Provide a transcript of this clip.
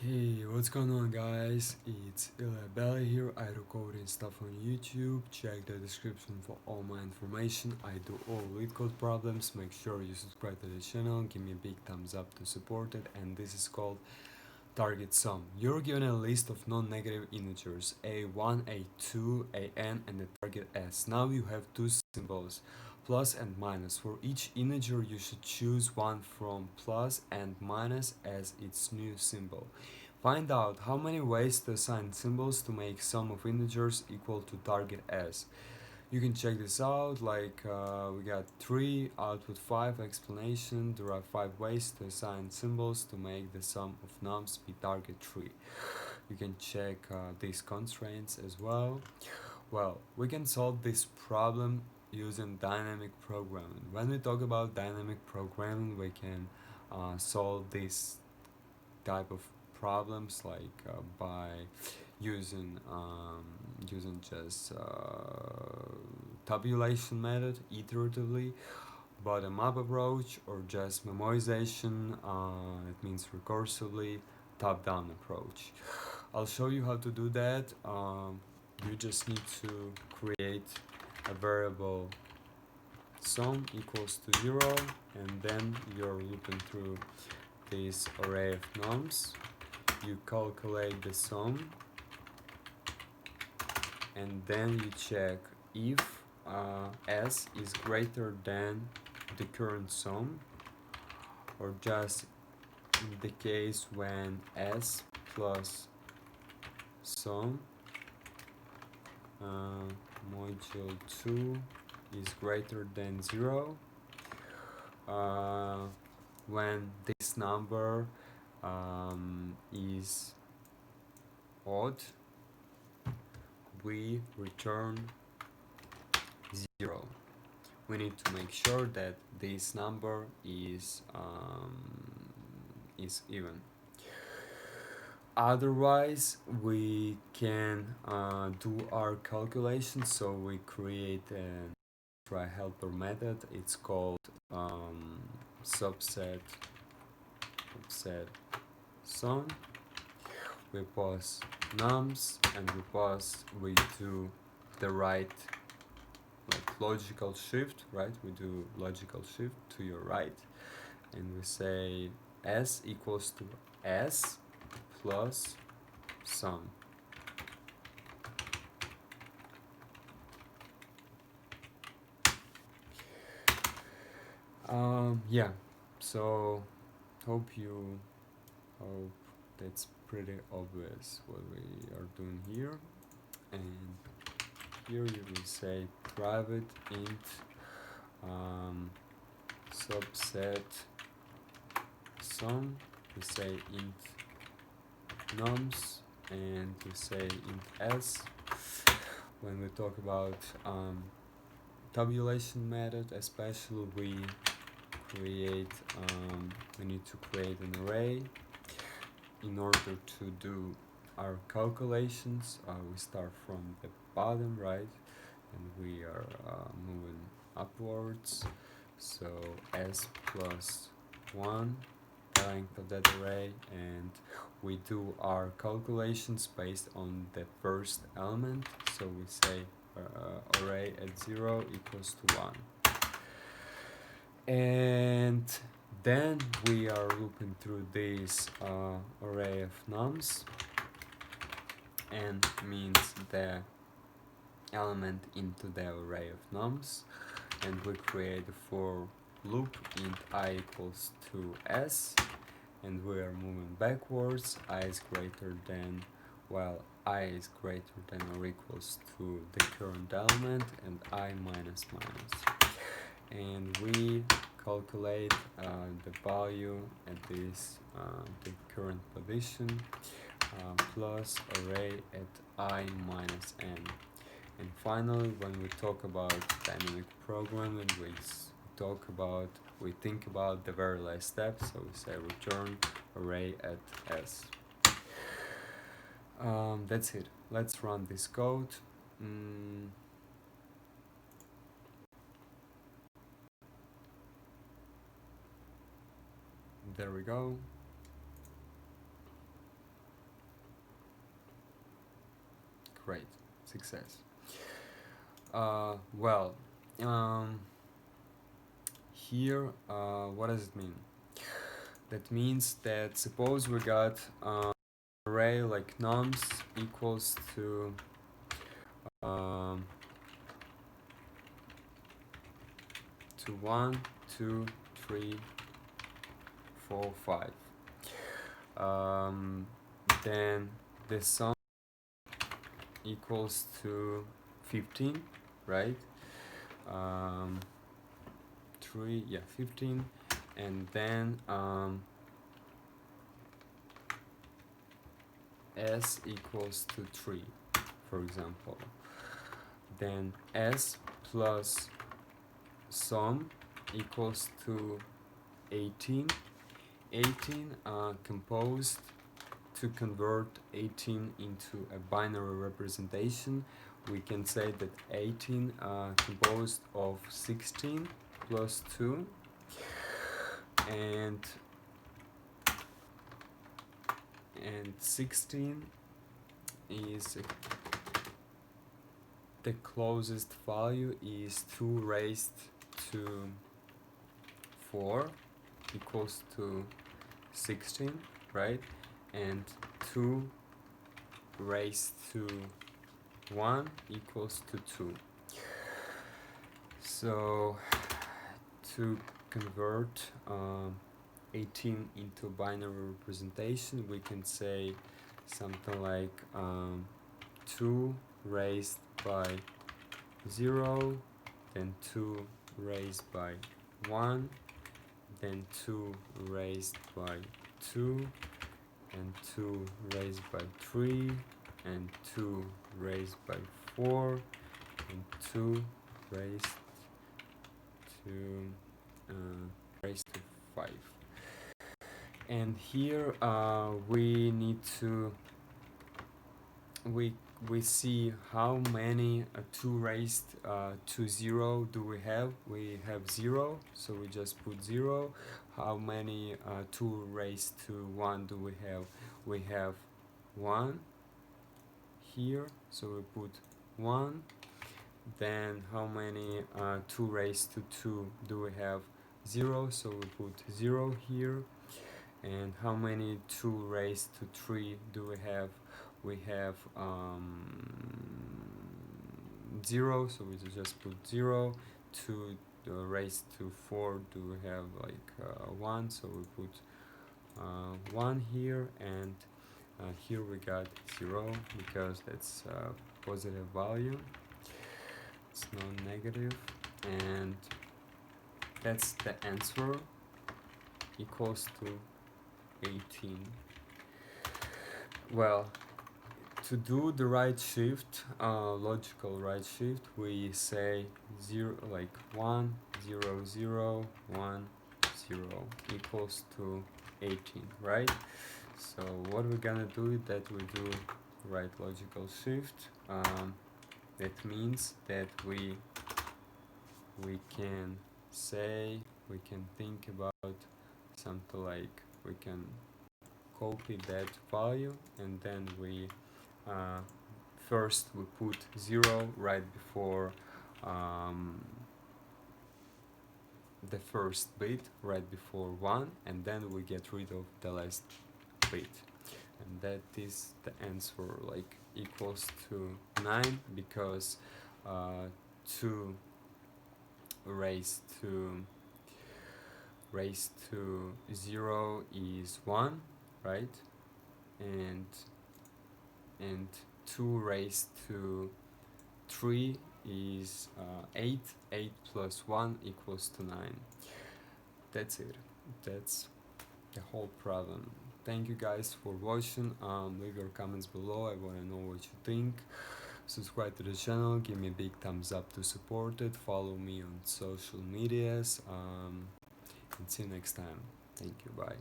Hey, what's going on, guys? It's Belly here. I do coding stuff on YouTube. Check the description for all my information. I do all LeetCode problems. Make sure you subscribe to the channel. Give me a big thumbs up to support it. And this is called target sum. You're given a list of non-negative integers a1, a2, an, and the target s. Now you have two symbols, plus and minus. For each integer you should choose one from plus and minus as its new symbol. Find out how many ways to assign symbols to make sum of integers equal to target s. You can check this out, we got 3, output 5, explanation, there are 5 ways to assign symbols to make the sum of nums be target 3. You can check these constraints as well. Well, we can solve this problem using dynamic programming. When we talk about dynamic programming, we can solve this type of problems by using just tabulation method iteratively, bottom-up approach, or just memorization, it means recursively, top-down approach. I'll show you how to do that. You just need to create a variable sum equals to 0, and then you're looping through this array of nums. You calculate the sum, and then you check if s is greater than the current sum, or just in the case when s plus sum module 2 is greater than 0, when this number is odd, we return 0. We need to make sure that this number is even. Otherwise, we can do our calculations. So we create a try helper method. It's called subset sum. We pass nums, and we do the right, logical shift, right? We do logical shift to your right, and we say s equals to s plus sum. Yeah, so hope that's pretty obvious what we are doing here. And here you will say private int subset sum. We say int nums, and we say int s. When we talk about tabulation method, especially we need to create an array. In order to do our calculations, we start from the bottom, right, and we are moving upwards. So s plus 1, the length of that array, and we do our calculations based on the first element. So we say array at 0 equals to 1. And then we are looping through this array of nums, and means the element into the array of nums, and we create a for loop int I equals to s, and we are moving backwards. I is greater than, I is greater than or equals to the current element, and I minus minus. And we calculate the value at this the current position plus array at I minus n. And finally, when we talk about dynamic programming, we think about the very last step. So we say return array at s. That's it. Let's run this code. There we go. Great, success. Well, here, what does it mean? That means that suppose we got array like nums equals to um, 1, 2, 3, 4, 5. Then the sum equals to 15, right? 15, and then s equals to 3, for example. Then s plus sum equals to 18. 18 composed to convert 18 into a binary representation. We can say that 18 composed of 16 plus 2 and 16 is the closest value is 2 raised to 4 equals to 16, right? And 2 raised to 1 equals to 2. So to convert 18 into binary representation, we can say something like 2 raised by 0, then 2 raised by 1, then 2 raised by 2, and 2 raised by 3, and 2 raised by 4, and 2 raised to 5. And here we need to we see how many 2 raised to 0 do we have. We have 0, so we just put 0. How many 2 raised to 1 do we have? We have 1 here, so we put 1. Then how many 2 raised to 2 do we have? 0, so we put 0 here. And how many 2 raised to 3 do we have? We have 0, so we just put 0. 2 raised to 4 do we have like 1, so we put 1 here, and here we got 0 because that's a positive value, it's not negative, and that's the answer, equals to 18. Well, to do the right shift, logical right shift, we say 0, like 1, 0, 0, 1, 0 equals to 18, right? So what we're gonna do is that we do right logical shift. That means that we can say, we can think about something like we can copy that value, and then we first we put 0 right before the first bit, right before 1, and then we get rid of the last bit, and that is the answer, like equals to 9, because 2 raised to 0 is 1, right? And 2 raised to 3 is 8. 8 plus 1 equals to 9. That's it. That's the whole problem. Thank you guys for watching. Leave your comments below. I want to know what you think. Subscribe to the channel. Give me a big thumbs up to support it. Follow me on social medias. And see you next time. Thank you. Bye.